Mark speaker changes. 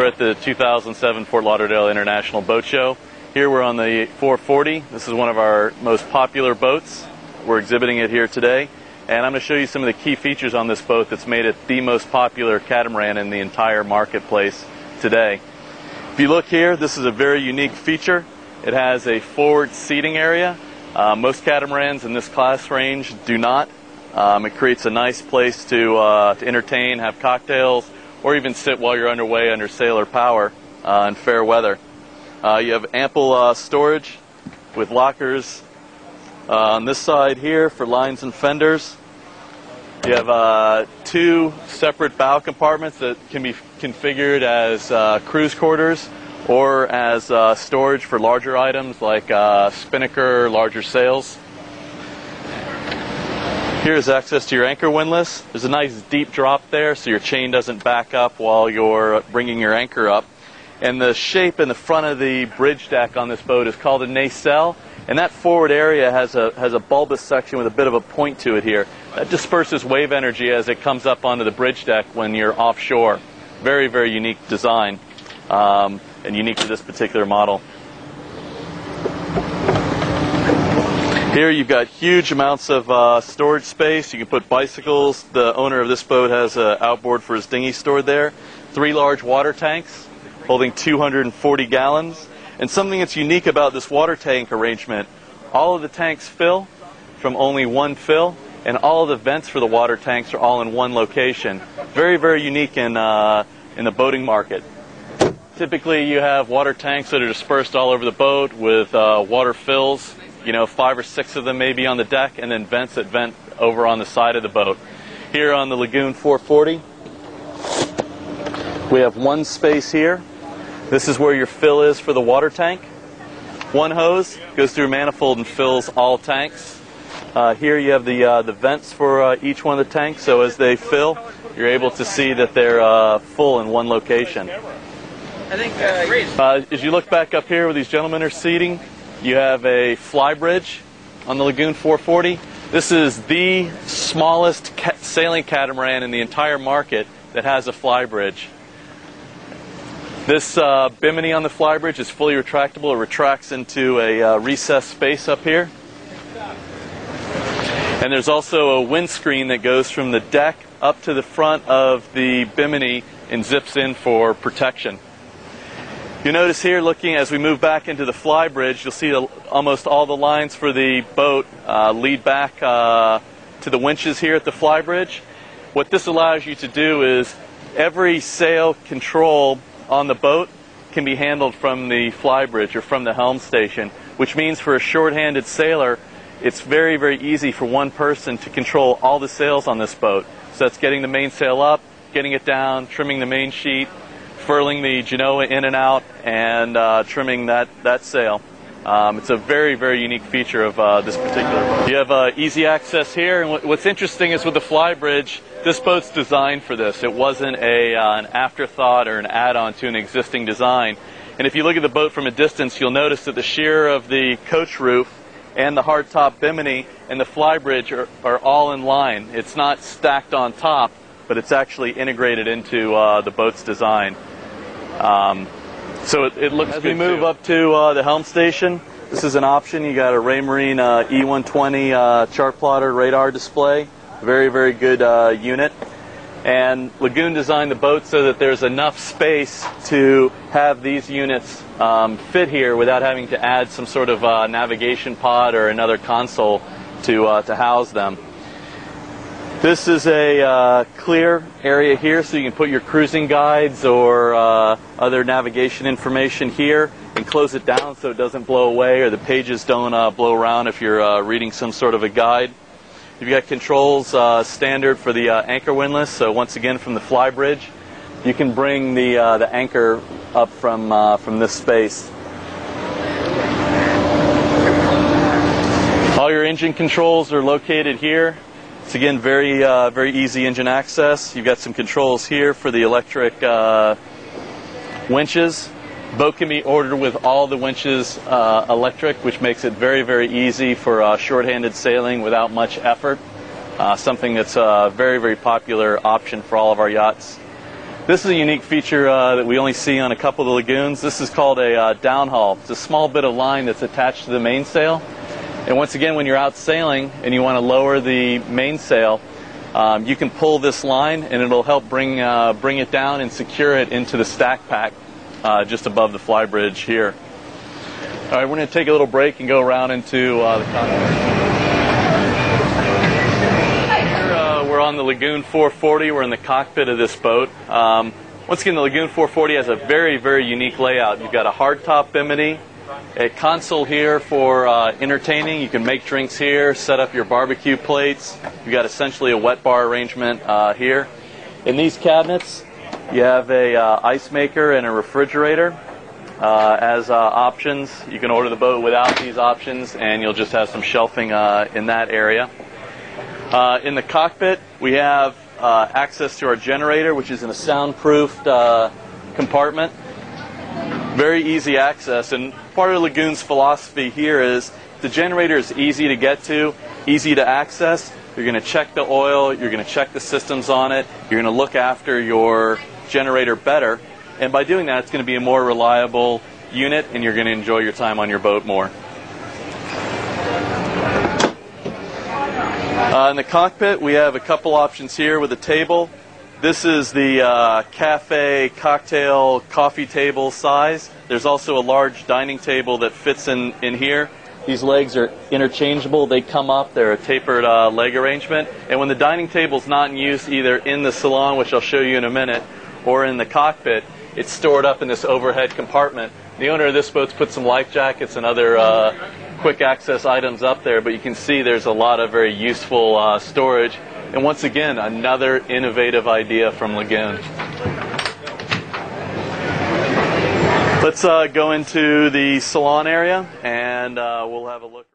Speaker 1: We're at the 2007 Fort Lauderdale International Boat Show. Here we're on the 440. This is one of our most popular boats. We're exhibiting it here today. And I'm going to show you some of the key features on this boat that's made it the most popular catamaran in the entire marketplace today. If you look here, this is a very unique feature. It has a forward seating area. Most catamarans in this class range do not. It creates a nice place to entertain, have cocktails, or even sit while you're underway under sailor power in fair weather. You have ample storage with lockers on this side here for lines and fenders. You have two separate bow compartments that can be configured as cruise quarters or as storage for larger items like spinnaker, larger sails. Here's access to your anchor windlass. There's a nice deep drop there so your chain doesn't back up while you're bringing your anchor up. And the shape in the front of the bridge deck on this boat is called a nacelle. And that forward area has a bulbous section with a bit of a point to it here. That disperses wave energy as it comes up onto the bridge deck when you're offshore. Very, very unique design and unique to this particular model. Here you've got huge amounts of storage space. You can put bicycles. The owner of this boat has an outboard for his dinghy stored there. 3 large water tanks holding 240 gallons. And something that's unique about this water tank arrangement, all of the tanks fill from only one fill, and all of the vents for the water tanks are all in one location. Very, very unique in the boating market. Typically you have water tanks that are dispersed all over the boat with water fills. 5 or 6 of them maybe on the deck, and then vents that vent over on the side of the boat. Here on the Lagoon 440, we have one space here. This is where your fill is for the water tank. One hose goes through a manifold and fills all tanks. Here you have the vents for each one of the tanks, so as they fill, you're able to see that they're full in one location. As you look back up here where these gentlemen are seating, you have a fly bridge on the Lagoon 440. This is the smallest sailing catamaran in the entire market that has a fly bridge. This bimini on the fly bridge is fully retractable. It retracts into a recessed space up here. And there's also a windscreen that goes from the deck up to the front of the bimini and zips in for protection. You notice here, looking as we move back into the fly bridge, you'll see almost all the lines for the boat lead back to the winches here at the fly bridge. What this allows you to do is every sail control on the boat can be handled from the fly bridge or from the helm station, which means for a short-handed sailor, it's very, very easy for one person to control all the sails on this boat. So that's getting the mainsail up, getting it down, trimming the main sheet, furling the genoa in and out, and trimming that sail. It's a very, very unique feature of this particular boat. You have easy access here, and what's interesting is with the fly bridge, this boat's designed for this. It wasn't an afterthought or an add-on to an existing design. And if you look at the boat from a distance, you'll notice that the sheer of the coach roof and the hardtop bimini and the fly bridge are all in line. It's not stacked on top, but it's actually integrated into the boat's design. So it looks good. As we move up to the helm station, this is an option. You got a Raymarine E120 chart plotter radar display. Very, very good unit. And Lagoon designed the boat so that there's enough space to have these units fit here without having to add some sort of navigation pod or another console to house them. This is a clear area here, so you can put your cruising guides or other navigation information here and close it down so it doesn't blow away or the pages don't blow around if you're reading some sort of a guide. You've got controls standard for the anchor windlass, so once again from the fly bridge, you can bring the anchor up from this space. All your engine controls are located here. It's again very easy engine access. You've got some controls here for the electric winches. The boat can be ordered with all the winches electric, which makes it very, very easy for short-handed sailing without much effort. Something that's a very, very popular option for all of our yachts. This is a unique feature that we only see on a couple of the lagoons. This is called a downhaul. It's a small bit of line that's attached to the mainsail. And once again, when you're out sailing and you want to lower the mainsail, you can pull this line and it'll help bring it down and secure it into the stack pack just above the flybridge here. All right, we're going to take a little break and go around into the cockpit. We're on the Lagoon 440. We're in the cockpit of this boat. Once again, the Lagoon 440 has a very, very unique layout. You've got a hardtop bimini, a console here for entertaining. You can make drinks here, set up your barbecue plates. You've got essentially a wet bar arrangement here. In these cabinets, you have a ice maker and a refrigerator as options. You can order the boat without these options, and you'll just have some shelving in that area. In the cockpit, we have access to our generator, which is in a soundproofed compartment. Very easy access, and part of Lagoon's philosophy here is the generator is easy to get to, easy to access. You're going to check the oil, you're going to check the systems on it, you're going to look after your generator better, and by doing that, it's going to be a more reliable unit, and you're going to enjoy your time on your boat more. In the cockpit, we have a couple options here with a table. This is the cafe, cocktail, coffee table size. There's also a large dining table that fits in here. These legs are interchangeable. They come up. They're a tapered leg arrangement. And when the dining table's not in use, either in the salon, which I'll show you in a minute, or in the cockpit, it's stored up in this overhead compartment. The owner of this boat's put some life jackets and other quick access items up there, but you can see there's a lot of very useful storage. And once again, another innovative idea from Lagoon. Let's go into the salon area and we'll have a look.